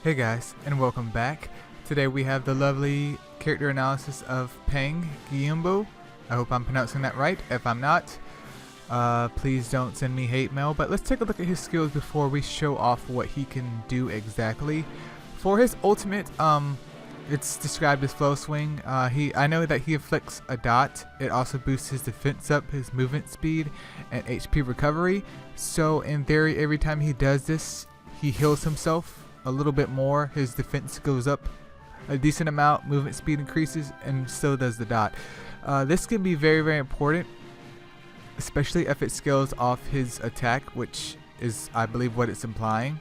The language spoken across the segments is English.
Hey guys, and welcome back. Today we have the lovely character analysis of Paeng Geumbo. I hope I'm pronouncing that right. If I'm not, please don't send me hate mail. But let's take a look at his skills before we show off what he can do exactly. For his ultimate, it's described as flow swing. I know that he inflicts a dot. It also boosts his defense up, his movement speed, and HP recovery. So in theory, every time he does this, he heals himself a little bit more. His defense goes up a decent amount, movement speed increases, and so does the dot. This can be very, very important, especially if it scales off his attack, which is, I believe, what it's implying.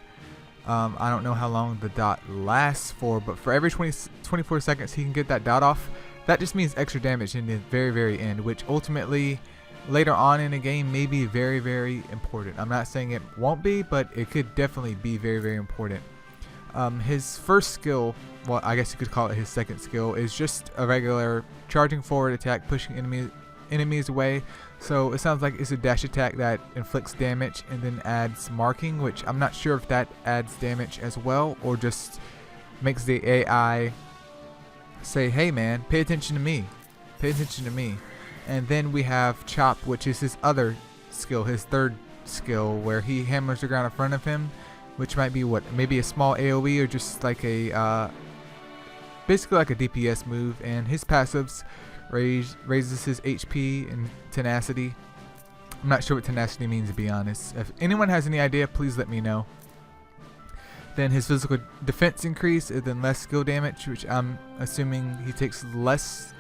I don't know how long the dot lasts for, but for every 24 seconds he can get that dot off. That just means extra damage in the very, very end, which ultimately later on in the game may be very, very important. I'm not saying it won't be, but it could definitely be very, very important. His first skill, well, I guess you could call it his second skill, is just a regular charging forward attack, pushing enemies away. So it sounds like it's a dash attack that inflicts damage and then adds marking, which I'm not sure if that adds damage as well or just makes the AI say, hey man, pay attention to me, pay attention to me. And then we have Chop, which is his other skill, his third skill, where he hammers the ground in front of him, which might be what, maybe a small AoE or just like a basically like a DPS move. And his passives raises his HP and tenacity. I'm not sure what tenacity means, to be honest. If anyone has any idea, please let me know. Then his physical defense increase, and then less skill damage, which I'm assuming he takes less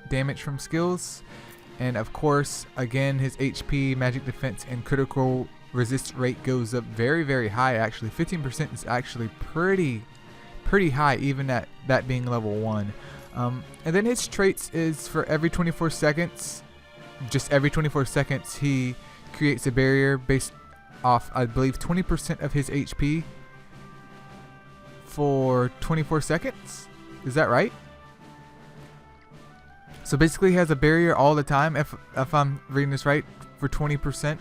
damage from skills. And of course, again, his HP, magic defense, and critical resist rate goes up very, very high. Actually 15% is actually pretty high, even at that being level 1. And then his traits is for every 24 seconds, just every 24 seconds he creates a barrier based off, I believe, 20% of his HP for 24 seconds. Is that right? So basically he has a barrier all the time, if I'm reading this right, for 20%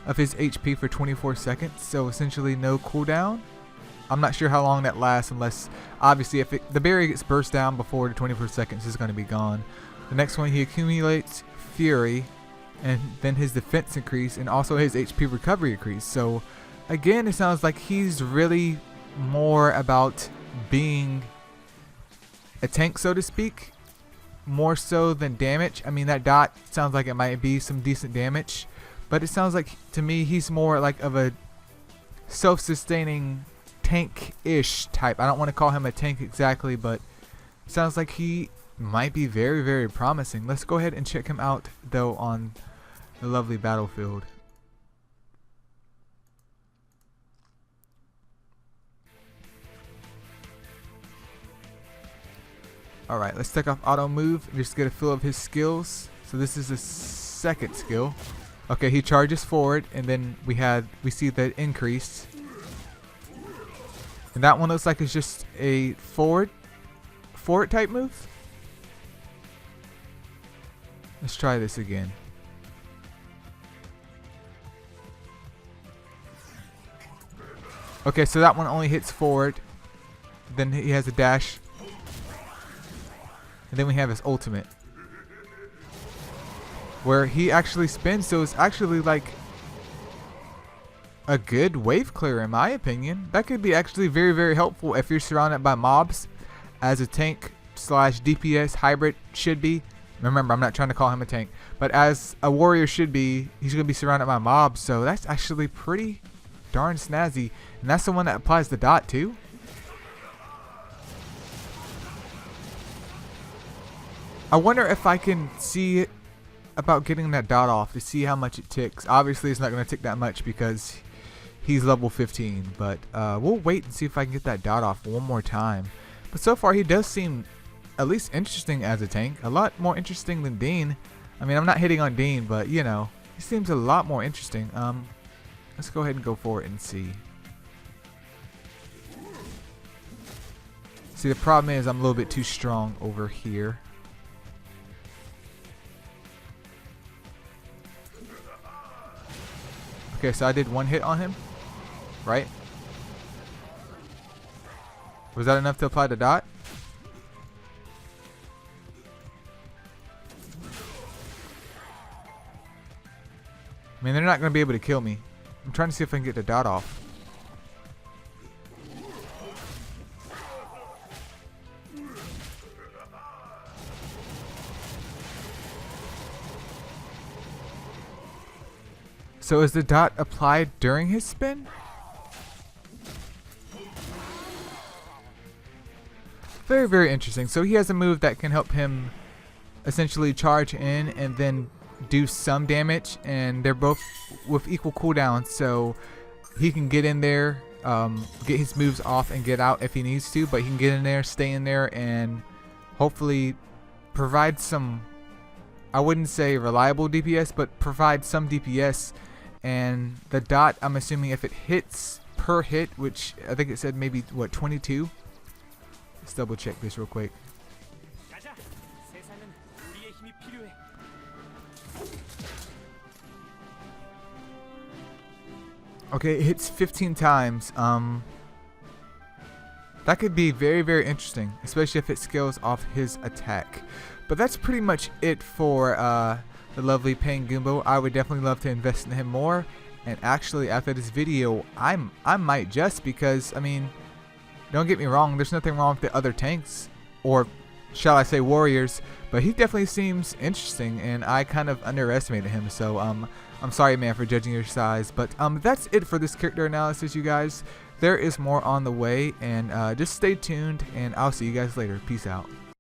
of his HP for 24 seconds. So essentially no cooldown. I'm not sure how long that lasts, unless obviously if the barrier gets burst down before the 24 seconds, is going to be gone. The next one, he accumulates fury, and then his defense increase, and also his HP recovery increase. So again, it sounds like he's really more about being a tank, so to speak, more so than damage. I mean, that dot sounds like it might be some decent damage, but it sounds like to me he's more like of a self-sustaining tank-ish type. I don't want to call him a tank exactly, but it sounds like he might be very, very promising. Let's go ahead and check him out though on the lovely battlefield. Alright, let's take off auto move and just get a feel of his skills. So this is the second skill. Okay, he charges forward, and then we see the increase. And that one looks like it's just a forward type move. Let's try this again. Okay, so that one only hits forward. Then he has a dash. And then we have his ultimate, where he actually spins. So it's actually like a good wave clear, in my opinion. That could be actually very, very helpful if you're surrounded by mobs, as a tank slash DPS hybrid should be. Remember, I'm not trying to call him a tank, but as a warrior should be, he's going to be surrounded by mobs. So that's actually pretty darn snazzy. And that's the one that applies the dot too. I wonder if I can see about getting that dot off to see how much it ticks. Obviously, it's not going to tick that much because he's level 15, but we'll wait and see if I can get that dot off one more time. But so far, he does seem at least interesting as a tank. A lot more interesting than Dean. I mean, I'm not hitting on Dean, but you know, he seems a lot more interesting. Let's go ahead and go for it and see. See, the problem is I'm a little bit too strong over here. Okay, so I did one hit on him, right? Was that enough to apply the dot? I mean, they're not going to be able to kill me. I'm trying to see if I can get the dot off. So is the dot applied during his spin? Very, very interesting. So he has a move that can help him essentially charge in and then do some damage, and they're both with equal cooldowns, so he can get in there, get his moves off and get out if he needs to, but he can get in there, stay in there, and hopefully provide some, I wouldn't say reliable DPS, but provide some DPS. And the dot, I'm assuming if it hits per hit, which I think it said maybe, what, 22? Let's double check this real quick. Okay, it hits 15 times. That could be very, very interesting, especially if it scales off his attack. But that's pretty much it for the lovely Paeng Geumbo. I would definitely love to invest in him more. And actually, after this video, I might just, because, I mean, don't get me wrong, there's nothing wrong with the other tanks, or shall I say warriors, but he definitely seems interesting, and I kind of underestimated him. So I'm sorry, man, for judging your size, but that's it for this character analysis, you guys. There is more on the way, and just stay tuned, and I'll see you guys later. Peace out.